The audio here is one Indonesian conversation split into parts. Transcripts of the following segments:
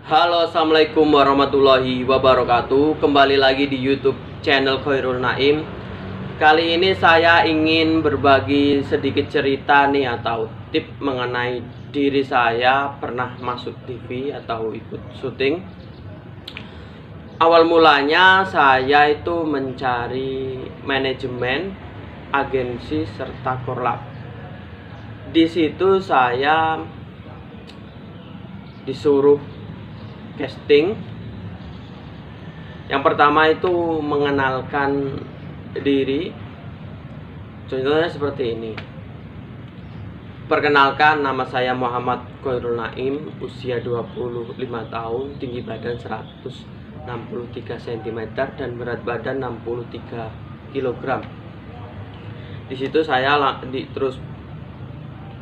Halo, assalamualaikum warahmatullahi wabarakatuh. Kembali lagi di YouTube channel Khairul Naim. Kali ini saya ingin berbagi sedikit cerita nih atau tip mengenai diri saya pernah masuk TV atau ikut syuting. Awal mulanya saya itu mencari manajemen, agensi serta korlap. Di situ saya disuruh casting. Yang pertama itu mengenalkan diri. Contohnya seperti ini. Perkenalkan, nama saya Muhammad Khairul Naim, usia 25 tahun, tinggi badan 163 cm dan berat badan 63 kg. Di situ saya terus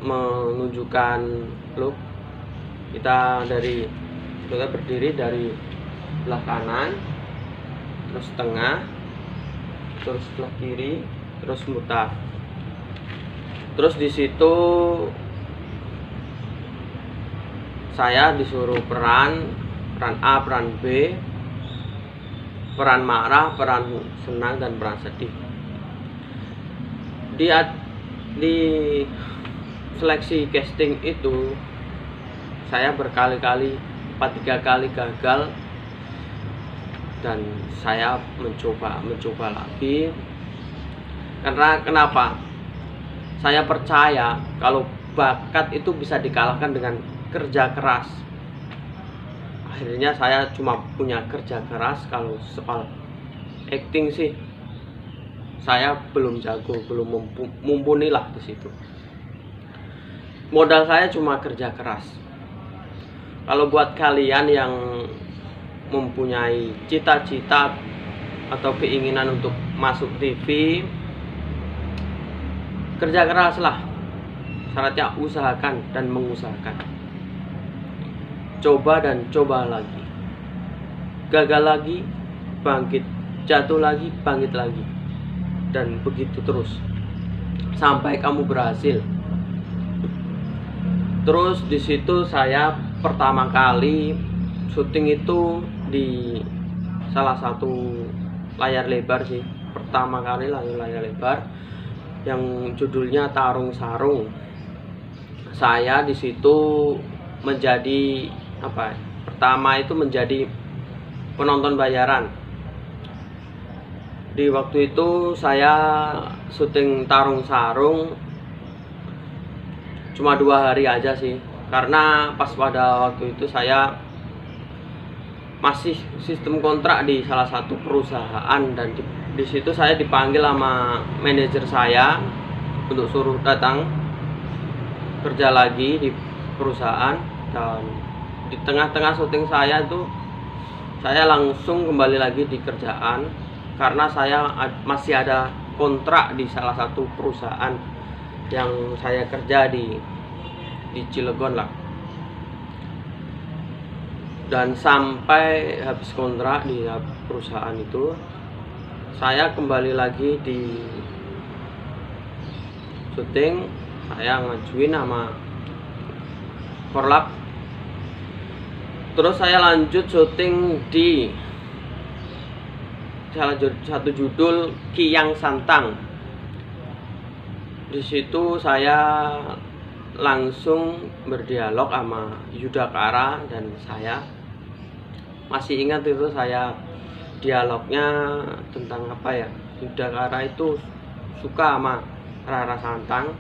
menunjukkan look. Kita berdiri dari sebelah kanan, terus tengah, terus sebelah kiri, terus mutar. Terus di situ saya disuruh peran A, peran B, peran marah, peran senang, dan peran sedih. Di seleksi casting itu saya berkali-kali, 3 kali gagal, dan saya mencoba lagi. Karena kenapa? Saya percaya kalau bakat itu bisa dikalahkan dengan kerja keras. Akhirnya saya cuma punya kerja keras. Kalau soal acting sih saya belum jago, belum mumpuni lah di situ. Modal saya cuma kerja keras. Kalau buat kalian yang mempunyai cita-cita atau keinginan untuk masuk TV, kerja keraslah. Syaratnya usahakan dan mengusahakan. Coba dan coba lagi. Gagal lagi, bangkit. Jatuh lagi, bangkit lagi. Dan begitu terus sampai kamu berhasil. Terus di situ saya pertama kali syuting itu di salah satu layar lebar sih. Pertama kali layar lebar yang judulnya Tarung Sarung. Saya di situ menjadi pertama itu menjadi penonton bayaran. Di waktu itu saya syuting Tarung Sarung cuma 2 hari aja sih, karena pas pada waktu itu saya masih sistem kontrak di salah satu perusahaan, dan di situ saya dipanggil sama manajer saya untuk suruh datang kerja lagi di perusahaan. Dan di tengah-tengah syuting saya itu saya langsung kembali lagi di kerjaan, karena saya masih ada kontrak di salah satu perusahaan yang saya kerja di Cilegon lah. Dan sampai habis kontrak di perusahaan itu, saya kembali lagi di syuting. Saya ngajuin sama korlap. Terus saya lanjut syuting di salah satu judul Kiang Santang. Di situ saya langsung berdialog sama Yudhakara, dan saya masih ingat itu saya dialognya tentang Yudhakara itu suka sama Rara Santang,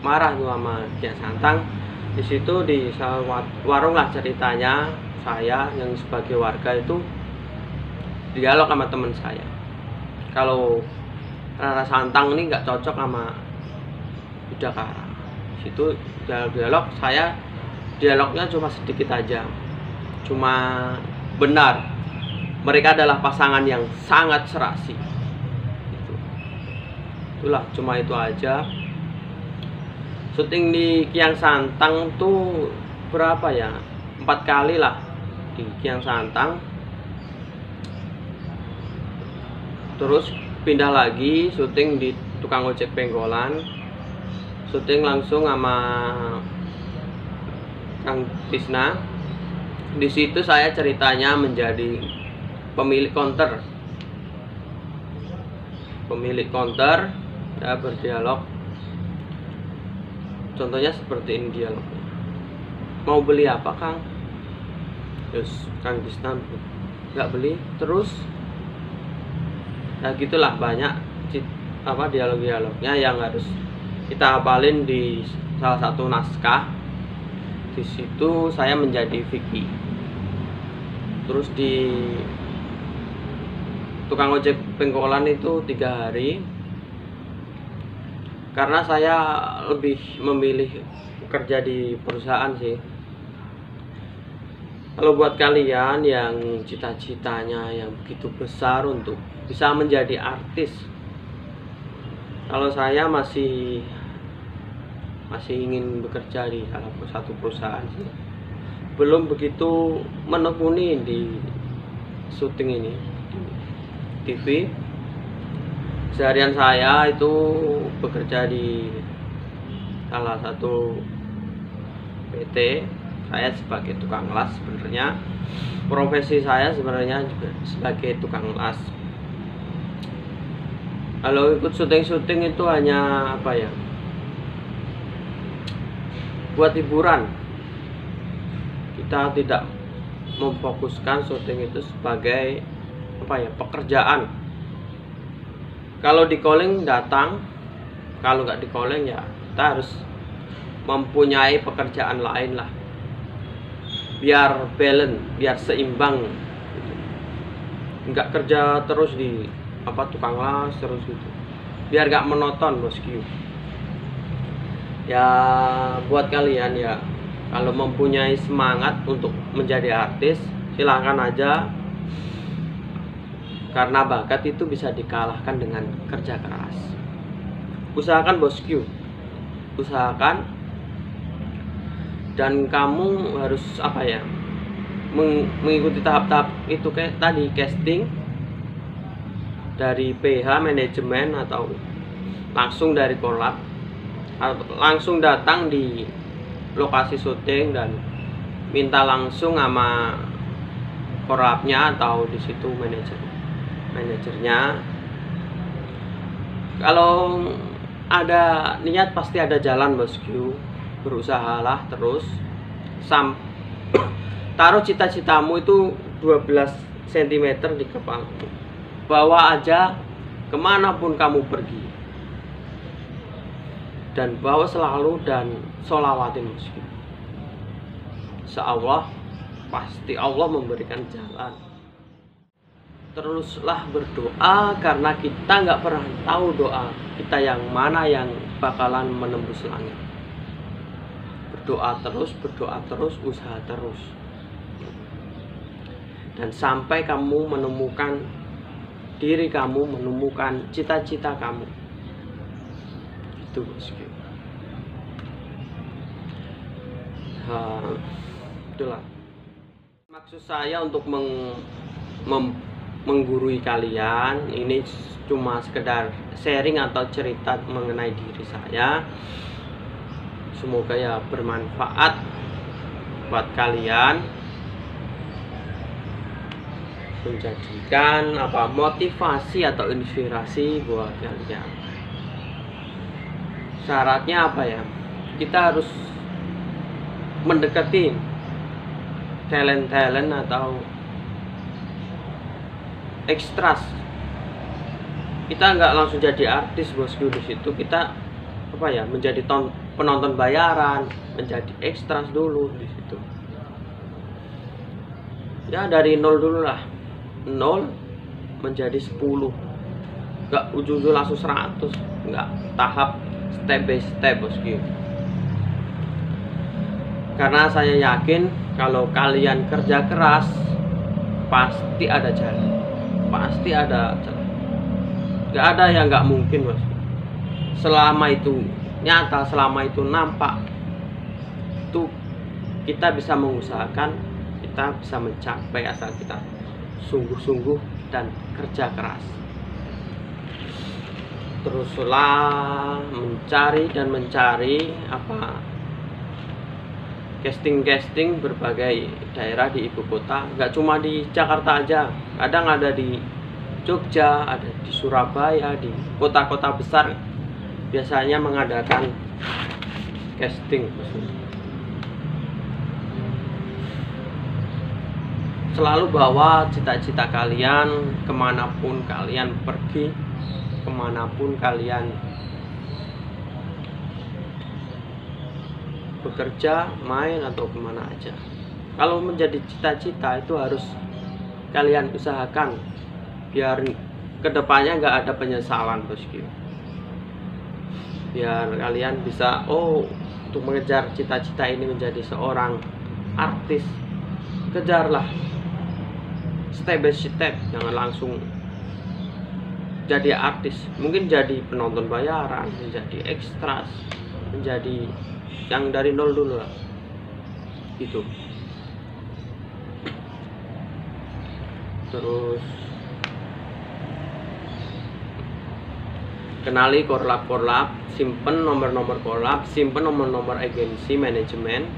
marah tuh sama Kiang Santang. Di situ di warung lah ceritanya, saya yang sebagai warga itu dialog sama teman saya. Kalau Rara Santang ini nggak cocok sama Yudhakara. Situ dialog saya, dialognya cuma sedikit aja, cuma benar mereka adalah pasangan yang sangat serasi. Itulah, cuma itu aja. Syuting di Kiang Santang tuh berapa ya? 4 kali lah di Kiang Santang. Terus pindah lagi syuting di tukang ojek pengkolan, syuting langsung sama Kang Tisna. Di situ saya ceritanya menjadi pemilik counter. Ya, berdialog. Contohnya seperti ini dialognya. Mau beli apa, Kang? Terus Kang Tisna nggak beli, terus nah gitulah, banyak dialog-dialognya yang harus kita hafalin di salah satu naskah. Di situ saya menjadi Vicky. Terus di tukang ojek pengkolan itu 3 hari, karena saya lebih memilih kerja di perusahaan sih. Kalau buat kalian yang cita-citanya yang begitu besar untuk bisa menjadi artis, kalau saya masih ingin bekerja di salah satu perusahaan sih. Belum begitu menekuni di syuting ini di TV. Seharian saya itu bekerja di salah satu PT. Saya sebagai tukang las, sebenarnya profesi saya sebenarnya juga sebagai tukang las. Kalau ikut syuting-syuting itu hanya buat hiburan. Kita tidak memfokuskan syuting itu sebagai pekerjaan. Kalau di calling datang, kalau nggak di calling ya kita harus mempunyai pekerjaan lain lah, biar balance, biar seimbang gitu. Nggak kerja terus di tukang las terus gitu, biar nggak monoton, bosku. Ya buat kalian ya, kalau mempunyai semangat untuk menjadi artis, silahkan aja, karena bakat itu bisa dikalahkan dengan kerja keras. Usahakan, bosku, usahakan. Dan kamu harus mengikuti tahap-tahap itu, kayak tadi casting dari PH manajemen, atau langsung dari kolab, atau langsung datang di lokasi syuting dan minta langsung sama korlapnya atau di situ manajernya. Kalau ada niat pasti ada jalan, bosku. Berusahalah terus, taruh cita-citamu itu 12 cm di kepalamu, bawa aja kemanapun kamu pergi, dan bawa selalu, dan sholawatin, bosku. Insya Allah pasti Allah memberikan jalan. Teruslah berdoa, karena kita nggak pernah tahu doa kita yang mana yang bakalan menembus langit. Berdoa terus, usaha terus, dan sampai kamu menemukan diri kamu, menemukan cita-cita kamu. Itu, bosku. Itulah maksud saya untuk menggurui kalian. Ini cuma sekedar sharing atau cerita mengenai diri saya. Semoga ya bermanfaat buat kalian, menjadikan motivasi atau inspirasi buat kalian. Syaratnya kita harus mendekati talent atau ekstras. Kita nggak langsung jadi artis, bosku. Di situ kita menjadi penonton bayaran, menjadi ekstras dulu di situ. Ya dari 0 dulu lah, 0 menjadi 10, nggak ujung-ujung langsung 100, nggak, tahap step by step, bosku. Karena saya yakin kalau kalian kerja keras pasti ada jalan, nggak ada yang nggak mungkin, bosku. Selama itu nyata, selama itu nampak, itu kita bisa mengusahakan, kita bisa mencapai asal kita sungguh-sungguh dan kerja keras. Teruslah mencari casting berbagai daerah di ibu kota, nggak cuma di Jakarta aja, kadang ada di Jogja, ada di Surabaya, di kota-kota besar biasanya mengadakan casting. Selalu bawa cita-cita kalian kemanapun kalian pergi, kemanapun kalian bekerja, main, atau kemana aja. Kalau menjadi cita-cita itu harus kalian usahakan biar kedepannya nggak ada penyesalan, bosku. Biar kalian bisa, untuk mengejar cita-cita ini menjadi seorang artis, kejarlah step by step, jangan langsung jadi artis. Mungkin jadi penonton bayaran, menjadi ekstras, menjadi yang dari nol dulu lah gitu. Terus kenali korlap, simpen nomor-nomor korlap, simpen nomor-nomor agensi manajemen,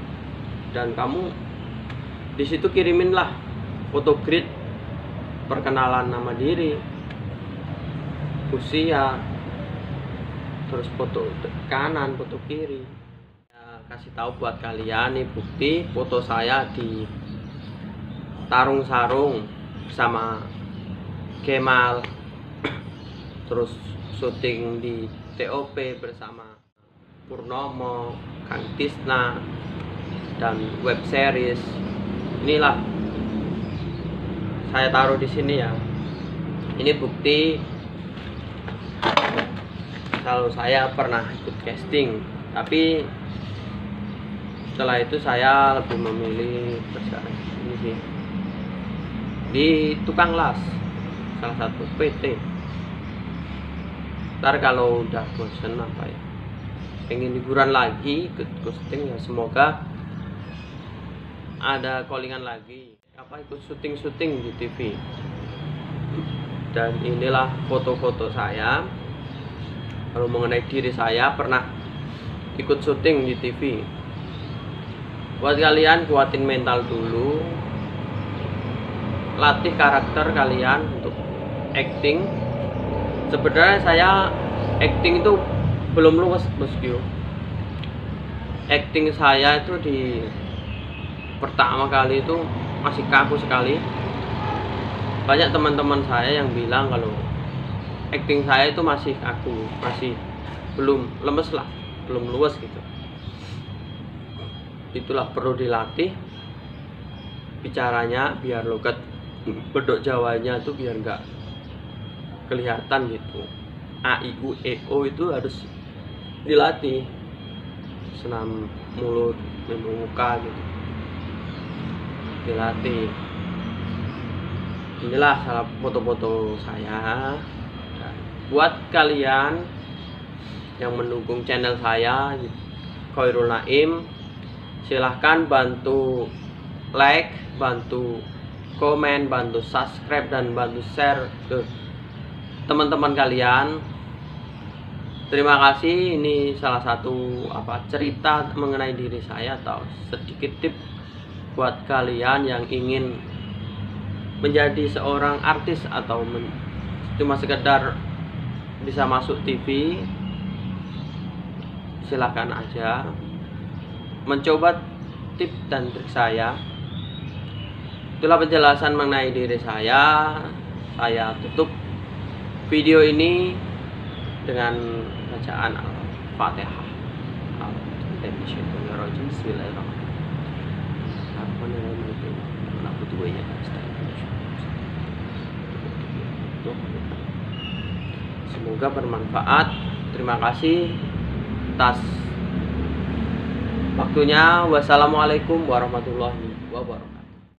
dan kamu di situ kiriminlah foto grid perkenalan nama diri, usia, terus foto kanan, foto kiri. Kasih tahu buat kalian nih, bukti foto saya di Tarung Sarung sama Kemal, terus syuting di TOP bersama Purnomo, Kang Tisna, dan web series. Inilah saya taruh di sini ya. Ini bukti kalau saya pernah ikut casting, tapi setelah itu saya lebih memilih kerja ini sih, di tukang las, salah satu PT. Ntar kalau udah bosen pengen liburan lagi ikut casting ya, semoga ada callingan lagi, ikut syuting di TV. Dan inilah foto-foto saya. Kalau mengenai diri saya, pernah ikut syuting di TV. Buat kalian, kuatin mental dulu, latih karakter kalian untuk acting. Sebenarnya saya acting itu belum luwes, bosku. Acting saya itu di pertama kali itu masih kaku sekali. Banyak teman-teman saya yang bilang kalau acting saya itu masih kaku, masih belum lemes lah, belum luwes gitu. Itulah perlu dilatih bicaranya, biar logat bedok Jawanya itu biar nggak kelihatan gitu. A, I, U, E, O itu harus dilatih, senam mulut, muka gitu, dilatih. Inilah salah foto-foto saya. Dan buat kalian yang mendukung channel saya Khoirul Naim, silahkan bantu like, bantu komen, bantu subscribe, dan bantu share ke teman-teman kalian. Terima kasih. Ini salah satu cerita mengenai diri saya, atau sedikit tip buat kalian yang ingin menjadi seorang artis atau cuma sekedar bisa masuk TV. Silahkan aja mencoba tip dan trik saya. Itulah penjelasan mengenai diri saya. Saya tutup video ini dengan bacaan Al-Fatihah. Semoga bermanfaat. Terima kasih atas waktunya. Wassalamualaikum warahmatullahi wabarakatuh.